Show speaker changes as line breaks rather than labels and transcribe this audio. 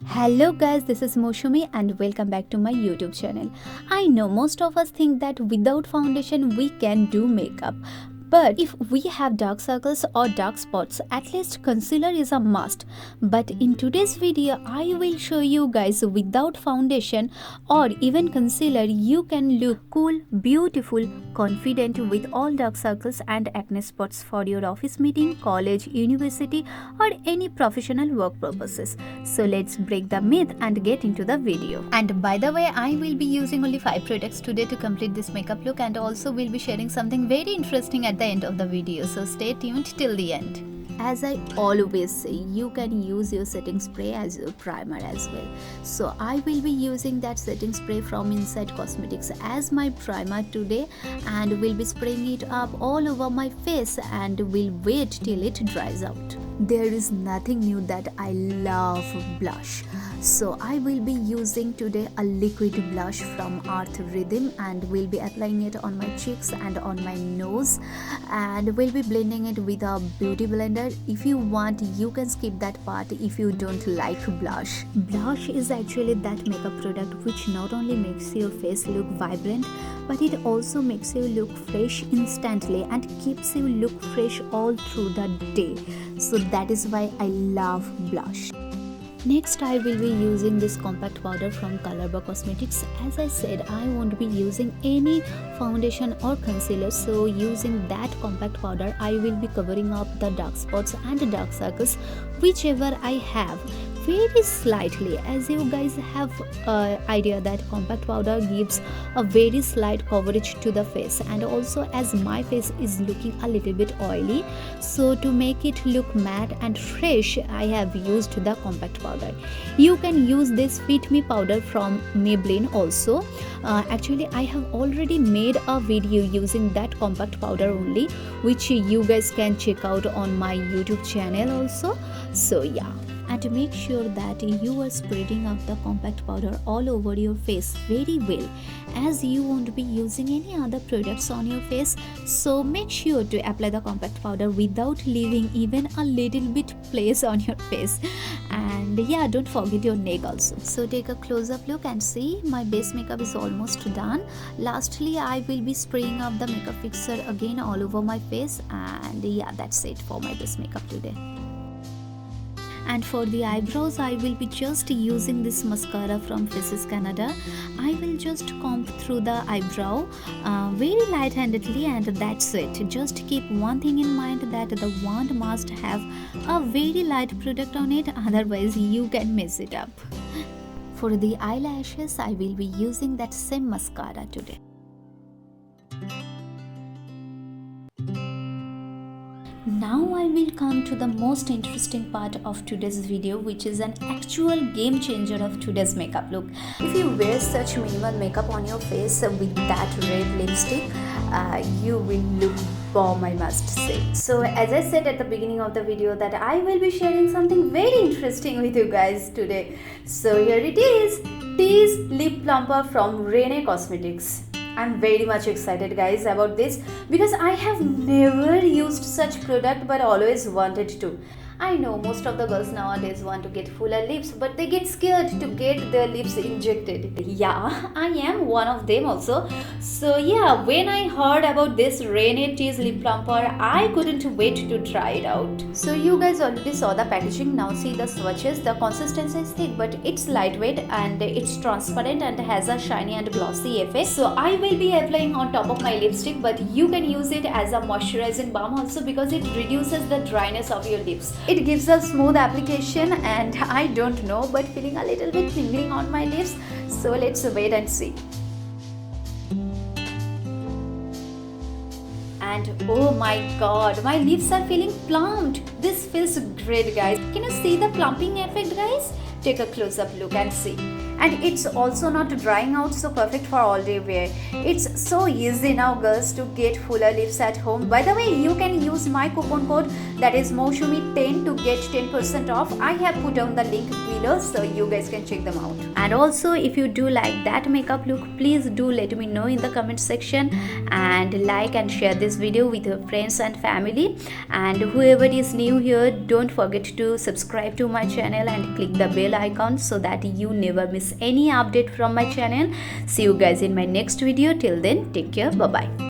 Hello guys, this is Mousumi and welcome back to my YouTube channel. I know most of us think that without foundation we can do makeup. But if we have dark circles or dark spots, at least concealer is a must. But in today's video, I will show you guys without foundation or even concealer, you can look cool, beautiful, confident with all dark circles and acne spots for your office meeting, college, university or any professional work purposes. So let's break the myth and get into the video. And by the way, I will be using only 5 products today to complete this makeup look, and also will be sharing something very interesting at the end of the video, so stay tuned till the end. As I always say, you can use your setting spray as your primer as well. So I will be using that setting spray from Inside Cosmetics as my primer today, and will be spraying it up all over my face and will wait till it dries out. There is nothing new that I love blush. So I will be using today a liquid blush from Earth Rhythm and will be applying it on my cheeks and on my nose, and will be blending it with a beauty blender. If you want, you can skip that part if you don't like blush. Blush is actually that makeup product which not only makes your face look vibrant, but it also makes you look fresh instantly and keeps you look fresh all through the day. So that is why I love blush. Next, I will be using this compact powder from Colorbar Cosmetics. As I said, I won't be using any foundation or concealer, so using that compact powder, I will be covering up the dark spots and dark circles, whichever I have, very slightly. As you guys have idea that compact powder gives a very slight coverage to the face, and also as my face is looking a little bit oily, so to make it look matte and fresh, I have used the compact powder. You can use this Fit Me powder from Maybelline also. Actually, I have already made a video using that compact powder only, which you guys can check out on my YouTube channel also. So yeah. And make sure that you are spreading out the compact powder all over your face very well, as you won't be using any other products on your face. So make sure to apply the compact powder without leaving even a little bit place on your face. And yeah, don't forget your neck also. So take a close-up look and see my base makeup is almost done. Lastly, I will be spraying up the makeup fixer again all over my face, and yeah, that's it for my base makeup today. And for the eyebrows, I will be just using this mascara from Faces Canada. I will just comb through the eyebrow very light-handedly, and that's it. Just keep one thing in mind, that the wand must have a very light product on it, otherwise you can mess it up. For the eyelashes, I will be using that same mascara today. Now I will come to the most interesting part of today's video, which is an actual game changer of today's makeup look. If you wear such minimal makeup on your face with that red lipstick, you will look bomb, I must say. So as I said at the beginning of the video, that I will be sharing something very interesting with you guys today. So here it is, this lip plumper from Rene Cosmetics. I'm very much excited guys about this, because I have never used such product but always wanted to. I know most of the girls nowadays want to get fuller lips, but they get scared to get their lips injected. Yeah, I am one of them also. So yeah, when I heard about this Rene Tease lip plumper, I couldn't wait to try it out. So you guys already saw the packaging. Now see the swatches. The consistency is thick, but it's lightweight and it's transparent and has a shiny and glossy effect. So I will be applying on top of my lipstick, but you can use it as a moisturizing balm also, because it reduces the dryness of your lips. It gives a smooth application, and I don't know, but feeling a little bit tingling on my lips. So let's wait and see. And oh my god, my lips are feeling plumped. This feels great guys. Can you see the plumping effect guys? Take a close-up look and see. and it's also not drying out, so perfect for all day wear. It's so easy now girls to get fuller lips at home. By the way, you can use my coupon code, that is Mousumi10, to get 10% off. I have put down the link below so you guys can check them out. And also, if you do like that makeup look, please do let me know in the comment section, and like and share this video with your friends and family. And whoever is new here, don't forget to subscribe to my channel and click the bell icon so that you never miss any update from my channel. See you guys in my next video. Till then, take care. Bye bye.